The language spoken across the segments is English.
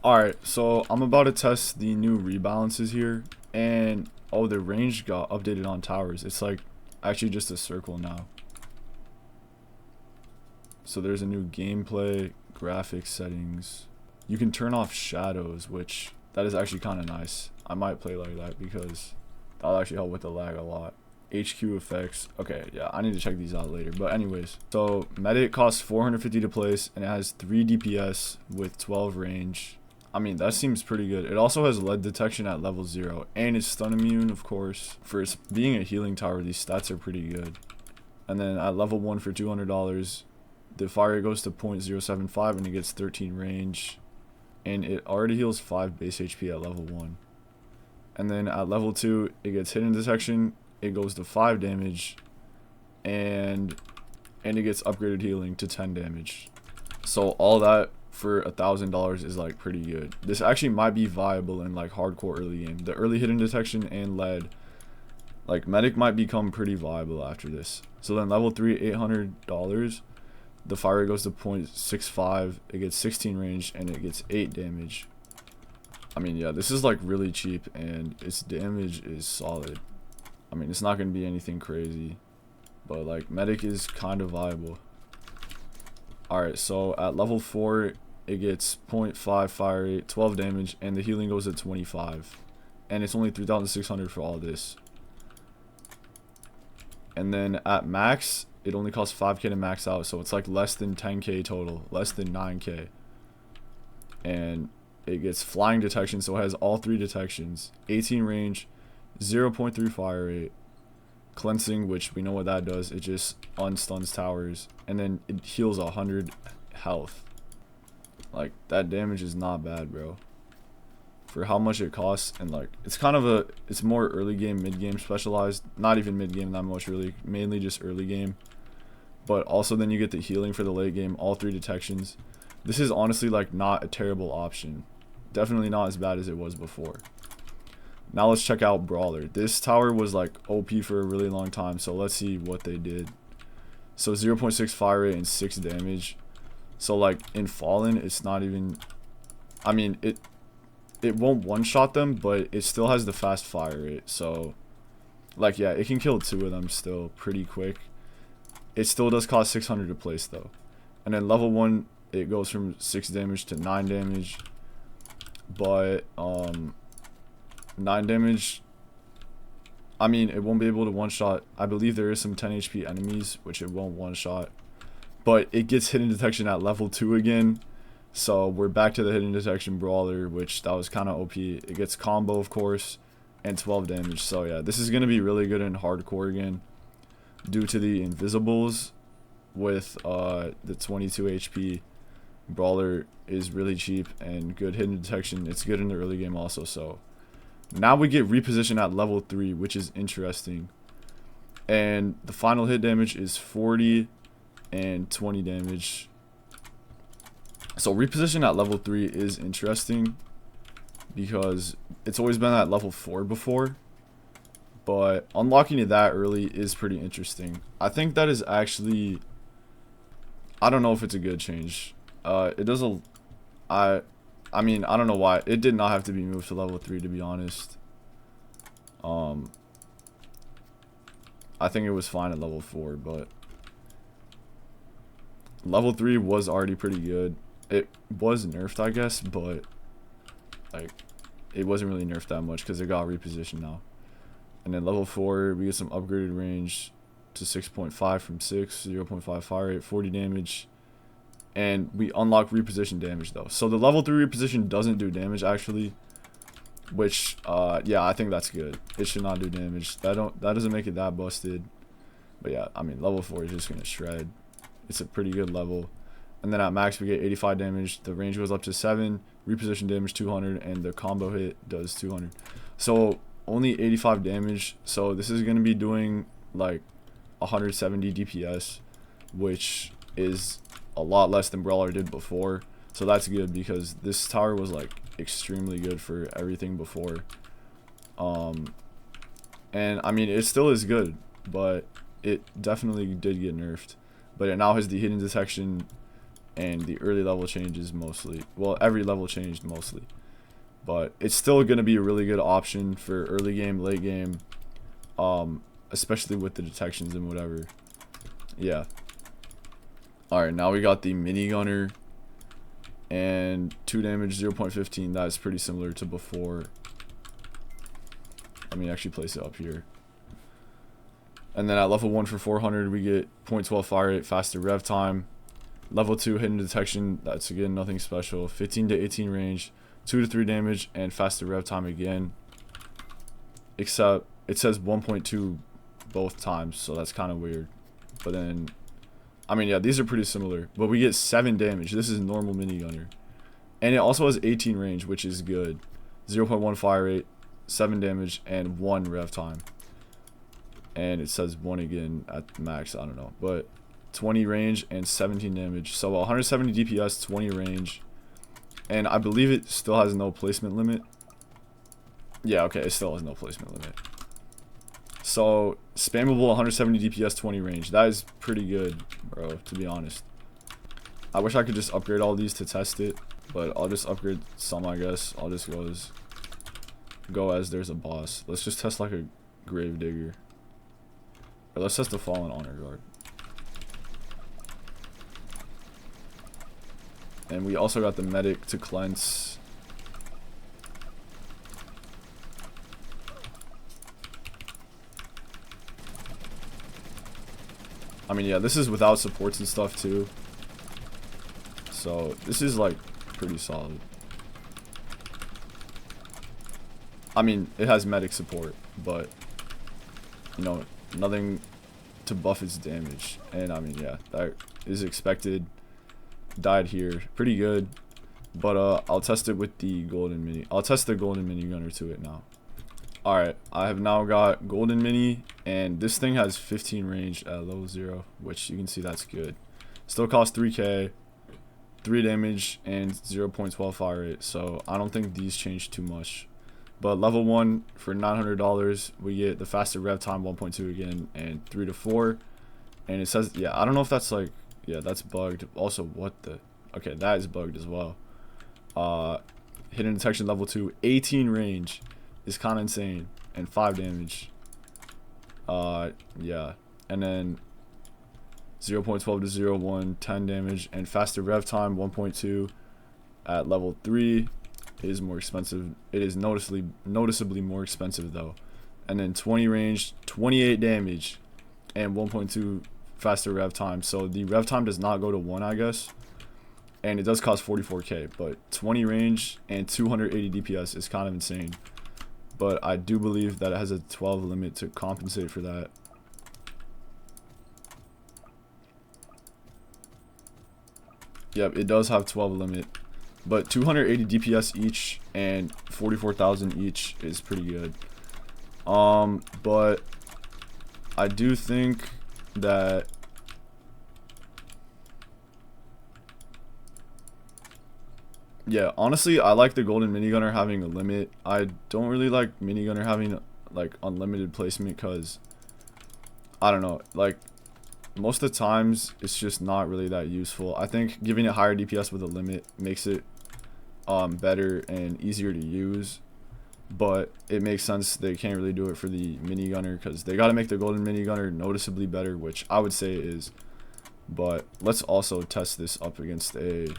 Alright, so I'm about to test the new rebalances here, and oh, the range got updated on towers. It's like actually just a circle now. So there's a new gameplay, graphics settings. You can turn off shadows, which that is actually kind of nice. I might play like that because that'll actually help with the lag a lot. HQ effects. Okay, yeah, I need to check these out later. But anyways, so medic costs 450 to place, and it has 3 DPS with 12 range. I mean, that seems pretty good. It also has lead detection at level 0, and it's stun immune, of course. For its being a healing tower, these stats are pretty good. And then at level 1 for $200, the fire rate goes to 0.075, and it gets 13 range. And it already heals 5 base HP at level 1. And then at level 2, it gets hidden detection, it goes to 5 damage, and it gets upgraded healing to 10 damage. So all that for $1,000 is like pretty good. This actually might be viable in like hardcore early game. The early hidden detection and lead, like medic might become pretty viable after this. So then level 3, $800, the fire rate goes to 0.65, it gets 16 range, and it gets 8 damage. I mean, yeah, this is like really cheap, and its damage is solid. I mean, it's not going to be anything crazy, but like medic is kind of viable. Alright, so at level 4, it gets 0.5 fire rate, 12 damage, and the healing goes to 25. And it's only 3,600 for all this. And then at max, it only costs 5k to max out, so it's like less than 10k total, less than 9k. And it gets flying detection, so it has all 3 detections, 18 range, 0.3 fire rate, cleansing, which we know what that does, it just unstuns towers, and then it heals 100 health. Like, that damage is not bad, bro, for how much it costs. And like, it's kind of it's more early game, mid game specialized, not even mid game that much really, mainly just early game. But also then you get the healing for the late game, all 3 detections. This is honestly like not a terrible option, definitely not as bad as it was before. Now let's check out Brawler. This tower was like OP for a really long time, so let's see what they did. So 0.6 fire rate and 6 damage. So like in Fallen, it's not even, I mean, it won't one-shot them, but it still has the fast fire rate. So like, yeah, it can kill 2 of them still pretty quick. It still does cost 600 to place though. And then level 1, it goes from 6 damage to 9 damage. But 9 damage, I mean, it won't be able to one-shot. I believe there is some 10 HP enemies, which it won't one-shot. But it gets hidden detection at level 2 again. So we're back to the hidden detection Brawler, which that was kind of OP. It gets combo, of course, and 12 damage. So yeah, this is going to be really good in hardcore again, due to the invisibles with the 22 HP. Brawler is really cheap and good hidden detection. It's good in the early game also. So now we get reposition at level 3, which is interesting. And the final hit damage is 40 and 20 damage. So reposition at level 3 is interesting because it's always been at level 4 before. But unlocking it that early is pretty interesting. I think that is actually, I don't know if it's a good change. It does a, I mean, I don't know why. It did not have to be moved to level 3, to be honest. I think it was fine at level 4, but level 3 was already pretty good. It was nerfed, I guess, but like, it wasn't really nerfed that much because it got repositioned now. And then level 4, we get some upgraded range to 6.5 from 6, 0.5 fire rate, 40 damage. And we unlock reposition damage though. So the level 3 reposition doesn't do damage actually, which yeah, I think that's good. It should not do damage. That doesn't make it that busted. But yeah, I mean, level 4 is just gonna shred. It's a pretty good level. And then at max we get 85 damage. The range goes up to 7, reposition damage 200, and the combo hit does 200. So only 85 damage. So this is gonna be doing like 170 DPS, which is a lot less than Brawler did before. So that's good because this tower was like extremely good for everything before. And I mean, it still is good, but it definitely did get nerfed. But it now has the hidden detection and the early level changes mostly. Well, every level changed mostly. But it's still going to be a really good option for early game, late game, especially with the detections and whatever. Yeah. Alright, now we got the minigunner, and 2 damage, 0.15. That is pretty similar to before. Let me actually place it up here. And then at level 1 for 400, we get 0.12 fire rate, faster rev time. Level 2 hidden detection, that's again nothing special. 15 to 18 range, 2 to 3 damage, and faster rev time again. Except it says 1.2 both times, so that's kind of weird. But then, I mean, yeah, these are pretty similar. But we get 7 damage. This is normal minigunner. And it also has 18 range, which is good. 0.1 fire rate, 7 damage, and 1 rev time. And it says 1 again at max, I don't know. But 20 range and 17 damage. So 170 DPS, 20 range. And I believe it still has no placement limit. Yeah, okay, it still has no placement limit. So, spammable 170 DPS, 20 range. That is pretty good, bro, to be honest. I wish I could just upgrade all these to test it. But I'll just upgrade some, I guess. I'll just go as there's a boss. Let's just test like a Gravedigger. Or let's test the Fallen Honor Guard. And we also got the Medic to cleanse. I mean, yeah, this is without supports and stuff too. So, this is like pretty solid. I mean, it has medic support, but you know, nothing to buff its damage. And I mean, yeah, that is expected. Died here, pretty good. But I'll test it with the golden mini. I'll test the golden minigunner to it now. Alright, I have now got golden mini, and this thing has 15 range at level 0, which you can see that's good. Still costs 3k, 3 damage, and 0.12 fire rate, so I don't think these change too much. But level 1 for $900, we get the faster rev time 1.2 again, and 3 to 4. And it says, yeah, I don't know if that's like, yeah, that's bugged. Also, what the, okay, that is bugged as well. Hidden detection level 2, 18 range is kind of insane, and 5 damage. Yeah, and then 0.12 to 0.1, 10 damage, and faster rev time 1.2 at level 3. It is more expensive. It is noticeably more expensive though. And then 20 range, 28 damage, and 1.2 faster rev time. So the rev time does not go to 1, I guess. And it does cost 44k, but 20 range and 280 DPS is kind of insane. But I do believe that it has a 12 limit to compensate for that. Yep, it does have 12 limit. But 280 DPS each and 44,000 each is pretty good. But I do think that yeah, honestly, I like the golden minigunner having a limit. I don't really like minigunner having like unlimited placement because I don't know, like most of the times it's just not really that useful. I think giving it higher DPS with a limit makes it better and easier to use, but it makes sense they can't really do it for the minigunner because they got to make the golden minigunner noticeably better, which I would say it is. But let's also test this up against the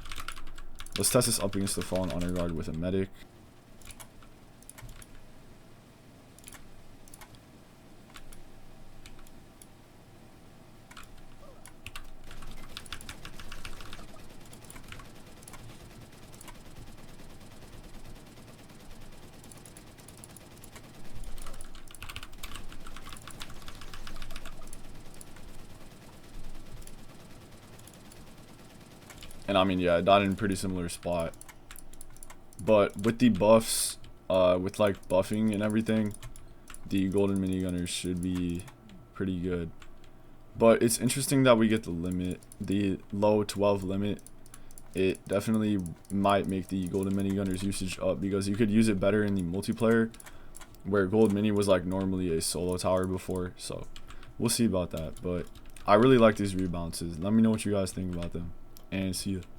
Fallen Honor Guard with a medic. And I mean, yeah, it died in a pretty similar spot. But with the buffs, with like buffing and everything, the golden minigunners should be pretty good. But it's interesting that we get the limit, the low 12 limit. It definitely might make the golden minigunners usage up because you could use it better in the multiplayer, where gold mini was like normally a solo tower before. So we'll see about that. But I really like these rebalances. Let me know what you guys think about them. and see you.